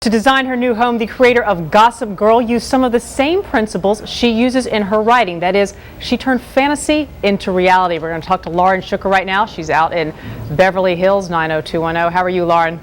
To design her new home, the creator of Gossip Girl used some of the same principles she uses in her writing. That is, she turned fantasy into reality. We're going to talk to Lauren Schuker right now. She's out in Beverly Hills, 90210. How are you, Lauren?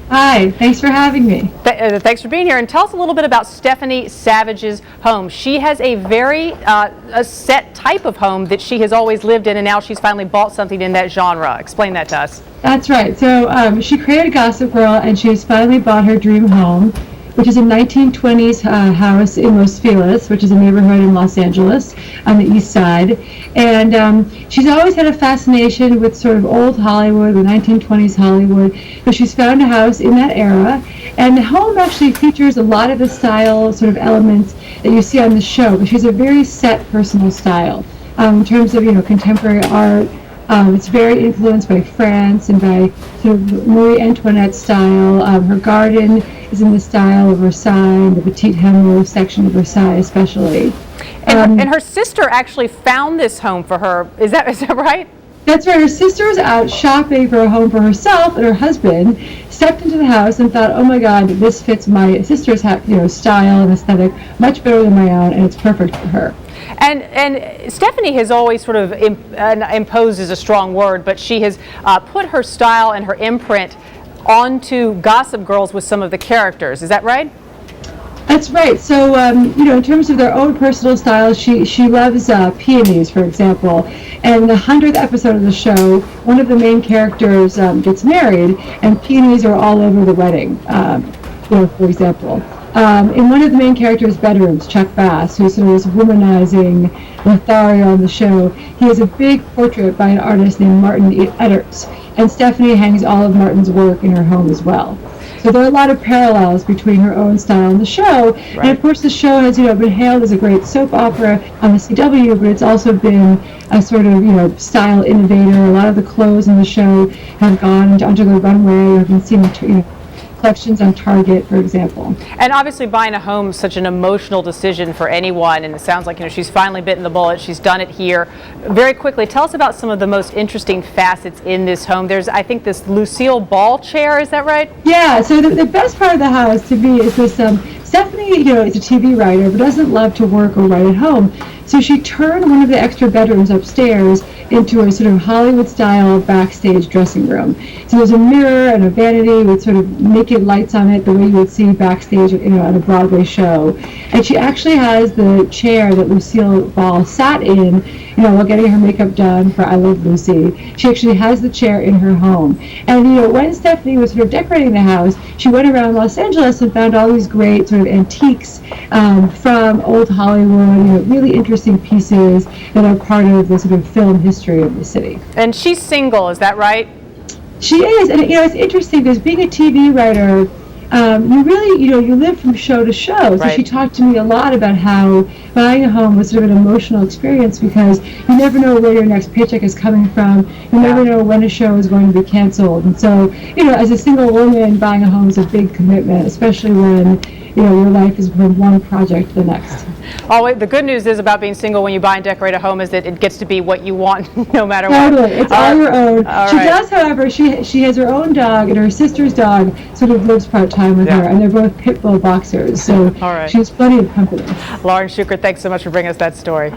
Hi, thanks for having me. Thanks for being here. And tell us a little bit about Stephanie Savage's home. She has a very a set type of home that she has always lived in, and now she's finally bought something in that genre. Explain that to us. That's right. So she created Gossip Girl, and she has finally bought her dream home, which is a 1920s house in Los Feliz, which is a neighborhood in Los Angeles on the east side. And she's always had a fascination with sort of old Hollywood, the 1920s Hollywood. So she's found a house in that era. And the home actually features a lot of the style sort of elements that you see on the show. But she has a very set personal style in terms of, contemporary art. It's very influenced by France and by sort of Marie Antoinette style. Her garden is in the style of Versailles, the Petite Hameau section of Versailles especially. And her sister actually found this home for her. Is that right? That's right. Her sister was out shopping for a home for herself, and her husband stepped into the house and thought, "Oh my God, this fits my sister's style and aesthetic much better than my own, and it's perfect for her." And Stephanie has always sort of imposed is a strong word, but she has put her style and her imprint onto Gossip Girls with some of the characters. Is that right? That's right. So, in terms of their own personal styles, she loves peonies, for example. And the 100th episode of the show, one of the main characters gets married, and peonies are all over the wedding, for example. In one of the main characters' bedrooms, Chuck Bass, who sort of is womanizing Lothario on the show, he has a big portrait by an artist named Martin Edwards, and Stephanie hangs all of Martin's work in her home as well. So there are a lot of parallels between her own style and the show. Right. And of course the show has been hailed as a great soap opera on the CW, but it's also been a sort of style innovator. A lot of the clothes in the show have gone under the runway or have been seen collections on Target, for example. And obviously buying a home is such an emotional decision for anyone, and it sounds like she's finally bitten the bullet. She's done it here. Very quickly, tell us about some of the most interesting facets in this home. There's, I think, this Lucille Ball chair. Is that right? Yeah. So the best part of the house to me is this. Stephanie, is a TV writer, but doesn't love to work or write at home. So she turned one of the extra bedrooms upstairs into a sort of Hollywood-style backstage dressing room. So there's a mirror and a vanity with sort of naked lights on it, the way you would see backstage, at a Broadway show. And she actually has the chair that Lucille Ball sat in, while getting her makeup done for I Love Lucy. She actually has the chair in her home. And, when Stephanie was sort of decorating the house, she went around Los Angeles and found all these great sort of antiques from old Hollywood, really interesting pieces that are part of the sort of film history of the city. And she's single, is that right? She is, and it's interesting because being a TV writer, you really, you live from show to show. So right. She talked to me a lot about how buying a home was sort of an emotional experience because you never know where your next paycheck is coming from. You never know when a show is going to be canceled. And so, as a single woman, buying a home is a big commitment, especially when, your life is from one project to the next. Oh, the good news is about being single when you buy and decorate a home is that it gets to be what you want no matter what. Totally. It's all your own. She right. does, however, she has her own dog, and her sister's dog sort of lives part-time with her, and they're both pit bull boxers, so all right. she has plenty of company. Lauren Schuker, thanks so much for bringing us that story.